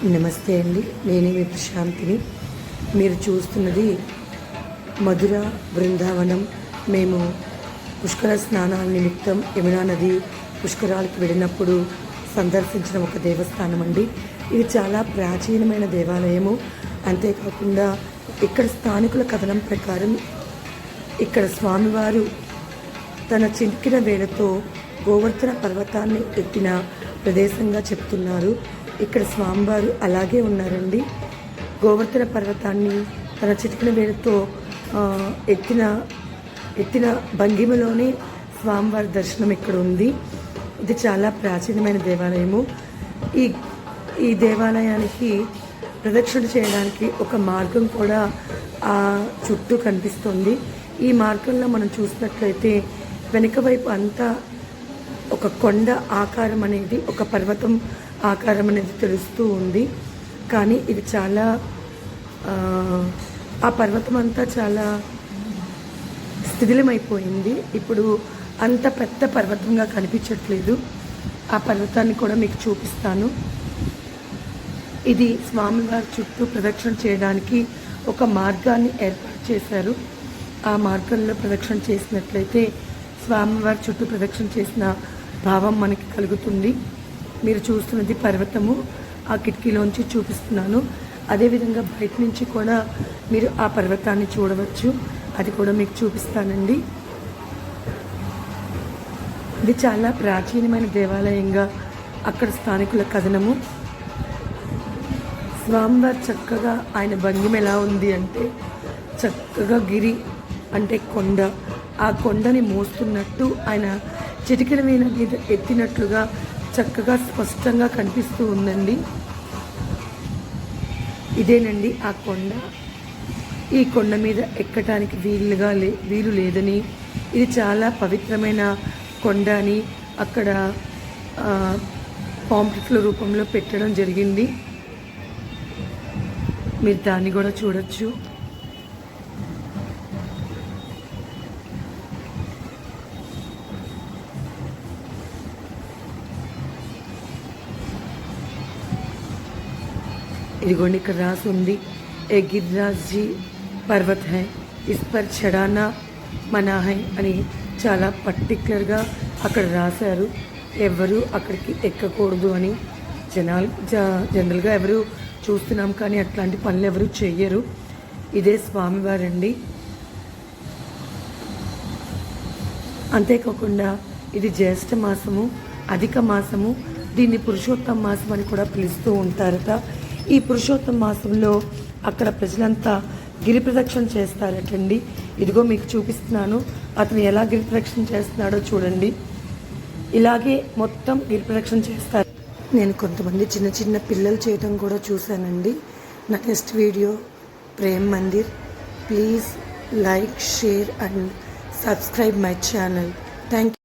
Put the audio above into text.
నమస్తే అండి, నేనే మీ ప్రశాంతిని. మీరు చూస్తున్నది మధుర బృందావనం. మేము పుష్కర స్నానాల నిమిత్తం యమునా నది పుష్కరాలకు వెళ్ళినప్పుడు సందర్శించిన ఒక దేవస్థానం అండి. ఇది చాలా ప్రాచీనమైన దేవాలయము. అంతేకాకుండా ఇక్కడ స్థానికుల కథనం ప్రకారం ఇక్కడ స్వామివారు తన చిక్కిన వేలతో గోవర్ధన పర్వతాన్ని ఎత్తిన ప్రదేశంగా చెప్తున్నారు. ఇక్కడ స్వామివారు అలాగే ఉన్నారండి. గోవర్ధన పర్వతాన్ని తన చిటికిన వేలతో ఎత్తిన భంగిమలోనే స్వామివారి దర్శనం ఇక్కడ ఉంది. ఇది చాలా ప్రాచీనమైన దేవాలయము. ఈ దేవాలయానికి ప్రదక్షిణ చేయడానికి ఒక మార్గం కూడా ఆ చుట్టూ కనిపిస్తుంది. ఈ మార్గంలో మనం చూసినట్లయితే వెనుక వైపు అంతా ఒక కొండ ఆకారం అనేది, ఒక పర్వతం ఆకారం అనేది తెలుస్తూ ఉంది. కానీ ఇది చాలా ఆ పర్వతం అంతా చాలా శిథిలమైపోయింది. ఇప్పుడు అంత పెద్ద పర్వతంగా కనిపించట్లేదు. ఆ పర్వతాన్ని కూడా మీకు చూపిస్తాను. ఇది స్వామివారి చుట్టూ ప్రదక్షిణ చేయడానికి ఒక మార్గాన్ని ఏర్పాటు చేశారు. ఆ మార్గంలో ప్రదక్షిణ చేసినట్లయితే స్వామివారి చుట్టూ ప్రదక్షిణ చేసిన భావం మనకి కలుగుతుంది. మీరు చూస్తున్నది పర్వతము. ఆ కిటికీలోంచి చూపిస్తున్నాను. అదేవిధంగా బయట నుంచి కూడా మీరు ఆ పర్వతాన్ని చూడవచ్చు. అది కూడా మీకు చూపిస్తానండి. ఇది చాలా ప్రాచీనమైన దేవాలయంగా అక్కడ స్థానికుల కథనము. స్వామివారు చక్కగా ఆయన భంగిమ ఎలా ఉంది అంటే, చక్కగా గిరి అంటే కొండ, ఆ కొండని మోస్తున్నట్టు ఆయన చిటికెన మీద ఎత్తినట్లుగా చక్కగా స్పష్టంగా కనిపిస్తూ ఉందండి. ఇదేనండి ఆ కొండ. ఈ కొండ మీద ఎక్కటానికి వీలు లేదని, ఇది చాలా పవిత్రమైన కొండ అని అక్కడ పాంప్లెట్ల రూపంలో పెట్టడం జరిగింది. మీరు దాన్ని కూడా చూడొచ్చు. ఇదిగోండి ఇక్కడ రాసి ఉంది, ఏ గిరిరాజ్ జీ పర్వత్ హై, ఇస్ పర్ చడానా మనా హై అని చాలా పర్టికులర్గా అక్కడ రాశారు. ఎవరు అక్కడికి ఎక్కకూడదు అని. జనరల్గా ఎవరు చూస్తున్నాం కానీ అట్లాంటి పనులు ఎవరు చెయ్యరు. ఇదే స్వామివారండి. అంతేకాకుండా ఇది జ్యేష్ఠ మాసము, అధిక మాసము. దీన్ని పురుషోత్తమ మాసం అని కూడా పిలుస్తూ ఉంటారట. ఈ పురుషోత్తమ మాసంలో అక్కడ ప్రజలంతా గిరి ప్రదక్షిణ చేస్తారటండి. ఇదిగో మీకు చూపిస్తున్నాను. అతను ఎలా గిరి ప్రదక్షిణ చేస్తున్నాడో చూడండి. ఇలాగే మొత్తం గిరి ప్రదక్షిణ చేస్తారు. నేను కొంతమంది చిన్న చిన్న పిల్లలు చేయటం కూడా చూశానండి. నా next video Prem Mandir. Please like, share and subscribe my channel. Thank you.